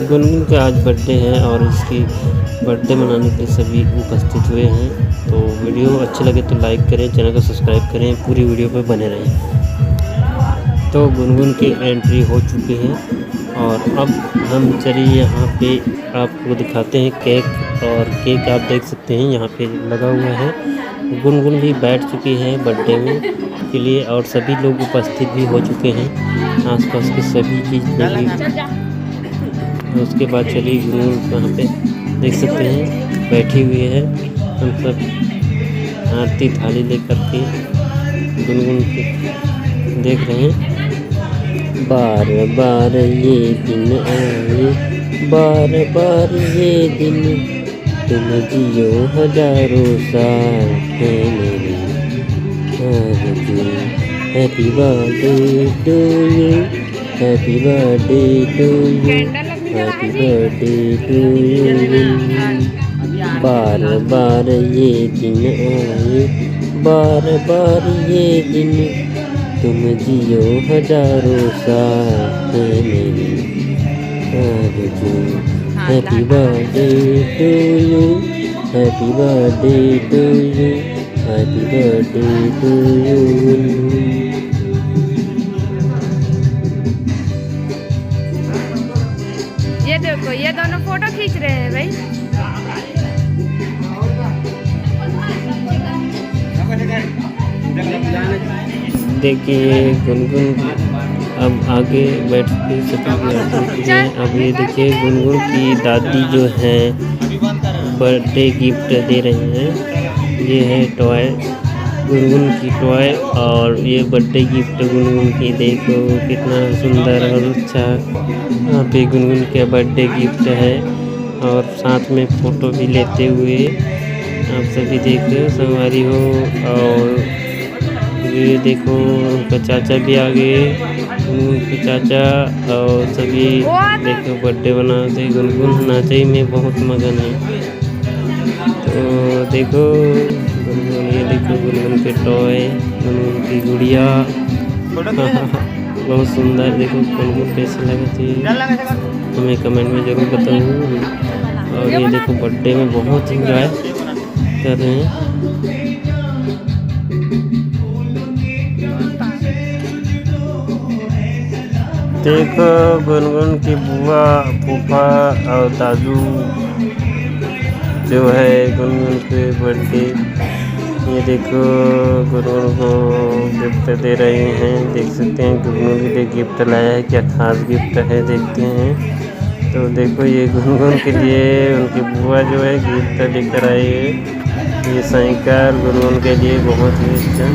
गुनगुन का आज बर्थडे है और इसकी बर्थडे मनाने के लिए सभी उपस्थित हुए हैं। तो वीडियो अच्छे लगे तो लाइक करें, चैनल को सब्सक्राइब करें, पूरी वीडियो पर बने रहें। तो गुनगुन की एंट्री हो चुकी है और अब हम चलिए यहाँ पे आपको दिखाते हैं केक। और केक आप देख सकते हैं यहाँ पे लगा हुआ है। गुनगुन भी बैठ चुकी है बर्थडे में के लिए और सभी लोग उपस्थित भी हो चुके हैं, आसपास की सभी चीज़ भी। उसके बाद चलिए गुनगुन वहाँ पे देख सकते हैं बैठी हुई है। हम सब आरती थाली लेकर के गुनगुन के देख रहे हैं। बार बार ये दिन आए, बार बार ये दिन, तुम जियो हजारों साल है मेरी आरज़ू। Happy birthday to you, happy birthday to you, happy birthday to you. बार बार ये दिन आए, बार बार ये दिन, तुम जियो हजारों साल है मेरी आरज़ू। Happy birthday to you, happy birthday to you, happy birthday to you. ये देखो, ये दोनों फोटो खींच रहे हैं भाई। देखिए गुनगुन अब आगे बैठ के सभी हैं। अब ये देखिए गुनगुन की दादी जो है बर्थडे गिफ्ट दे रही हैं। ये है टॉय, गुनगुन की टॉय, और ये बर्थडे गिफ्ट गुनगुन की। देखो कितना सुंदर और अच्छा यहाँ पे गुनगुन का बर्थडे गिफ्ट है। और साथ में फ़ोटो भी लेते हुए आप सभी देख संगवारी हो। और ये देखो उनका चाचा भी आ गए, उनके चाचा और सभी देखो बर्थडे बनाते। गुनगुन नाचे में बहुत मगन है। तो देखो गुनगुन, ये देखो गुनगुन के टॉय, गुनगुन की गुड़िया बहुत सुंदर। देखो गुनगुन कैसे लगती है हमें कमेंट में ज़रूर बताऊँ। और ये देखो बर्थडे में बहुत इंजॉय कर रहे हैं। देखो गुनगुन की बुआ, फूफा और दादू जो है गुनगुन के बर्थडे, ये देखो गुनगुन को गिफ्ट दे रहे हैं। देख सकते हैं गुनगुन के लिए गिफ्ट लाया है, क्या खास गिफ्ट है देखते हैं। तो देखो ये गुनगुन के लिए उनकी बुआ जो है गिफ्ट लेकर आई है। ये साइकिल गुनगुन के लिए बहुत ही अच्छा।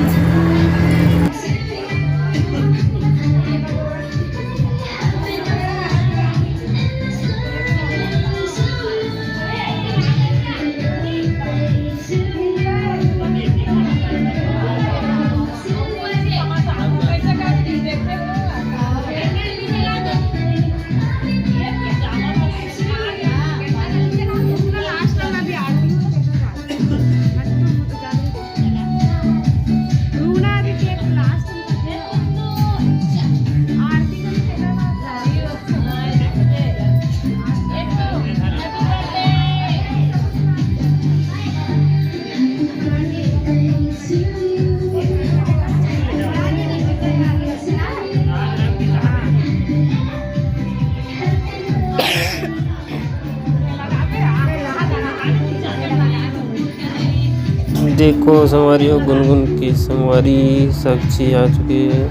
देखो संगवारियों गुनगुन की संगवारी साक्षी आ चुकी है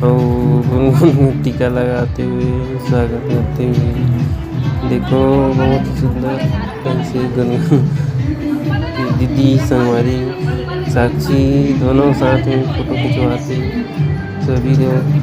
और गुनगुन टीका लगाते हुए स्वागत करते हुए। देखो बहुत सुंदर ढंग से गुनगुन की दीदी संगवारी साक्षी दोनों साथ में फ़ोटो खिंचवाते सभी लोग।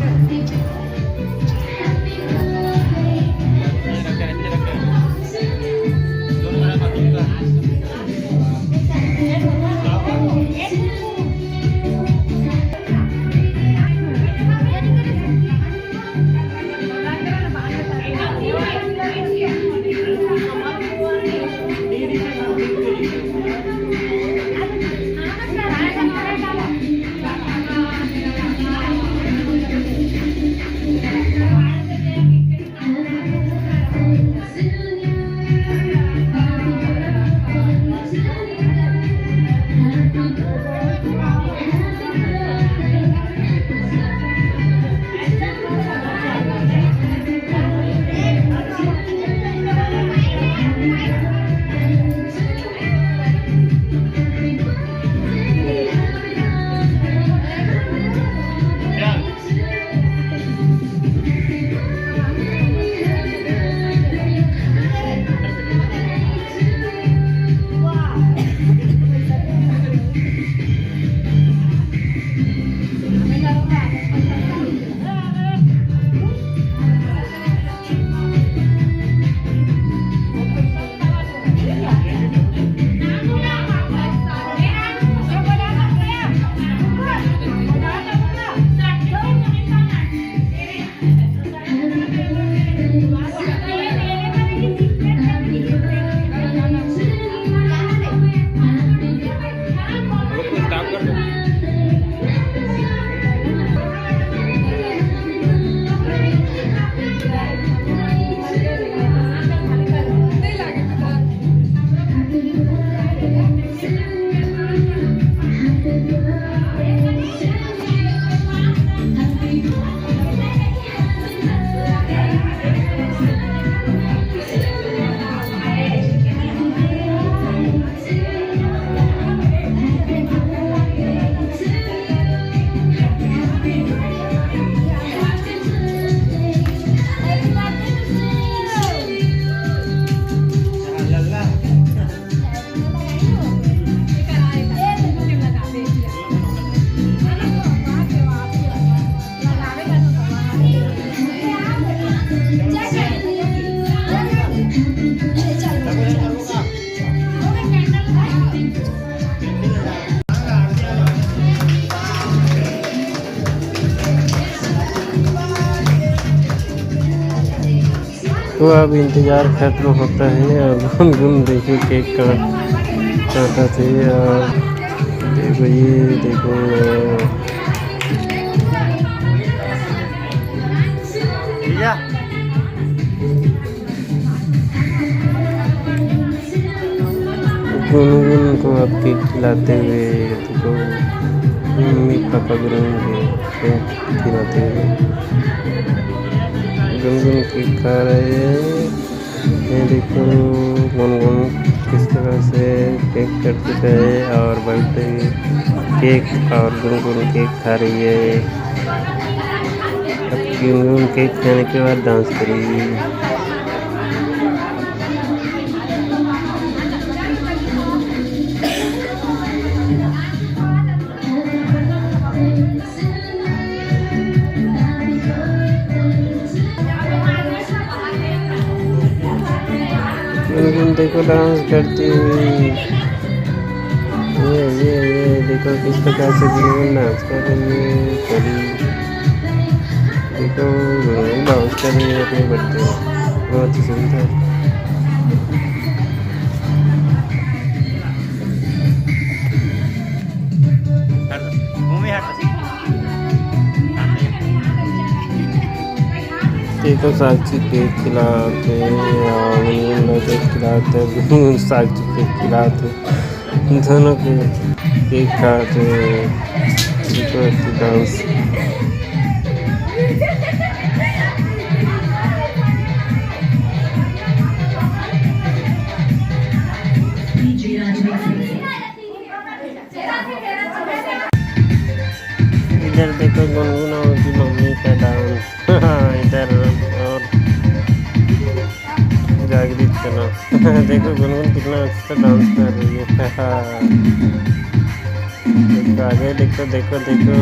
तो अब इंतज़ार खत्म होता है और गुनगुन देखो केक काटा थे। और देखो ये देखो गुनगुन को अब केक खिलाते हुए देखो मम्मी पापा गुनगुन के केक खिलाते हुए गुनगुन केक खा रहे हैं। ये देखो गुनगुन किस तरह से केक कट चुका है और बर्थडे केक और गुनगुन केक खा रही है। अब गुनगुन केक खाने के बाद डांस करेगी। गुनगुन देखो डांस करती हुई। ये देखो किस प्रकार से गुनगुन डांस कर रही है। देखो गुनगुन डांस कर रही है अपने बर्थडे में, बहुत ही सुंदर। देखो साक्षी केक खिलाते और गुनगुन केक खिलाते, गुनगुन साक्षी केक खिलाते, दोनों के केक खाते। देखो अच्छी डांस। इधर देखो गुनगुन और उसकी मम्मी का डांस। इधर और जागृत करना। देखो गुनगुन कितना अच्छा डांस कर रही है। देखो आगे देखो देखो देखो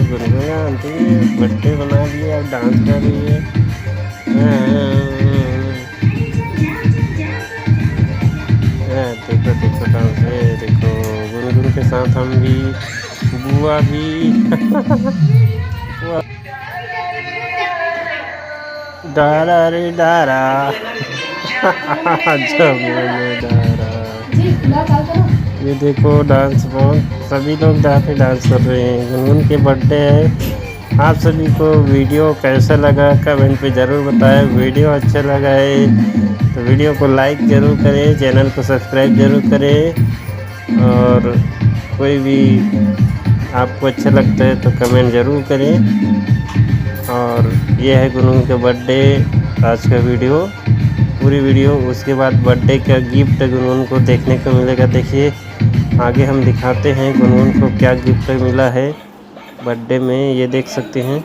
गुनगुन आंटी बर्थडे बना दिए अब डांस कर रही है। देखो देखो डांस है। देखो गुनगुन के साथ हम भी बुआ भी डारा रे डारा। जब डारा। ये देखो डांस बहुत सभी लोग पे डांस कर रहे हैं। गुनगुन के बर्थडे है। आप सभी को वीडियो कैसा लगा कमेंट पे ज़रूर बताएं। वीडियो अच्छा लगा है तो वीडियो को लाइक ज़रूर करें, चैनल को सब्सक्राइब ज़रूर करें और कोई भी आपको अच्छा लगता है तो कमेंट ज़रूर करें। और ये है गुनगुन के बर्थडे आज का वीडियो, पूरी वीडियो। उसके बाद बर्थडे का गिफ्ट गुनगुन को देखने को मिलेगा। देखिए आगे हम दिखाते हैं गुनगुन को क्या गिफ्ट मिला है बर्थडे में, ये देख सकते हैं।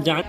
जान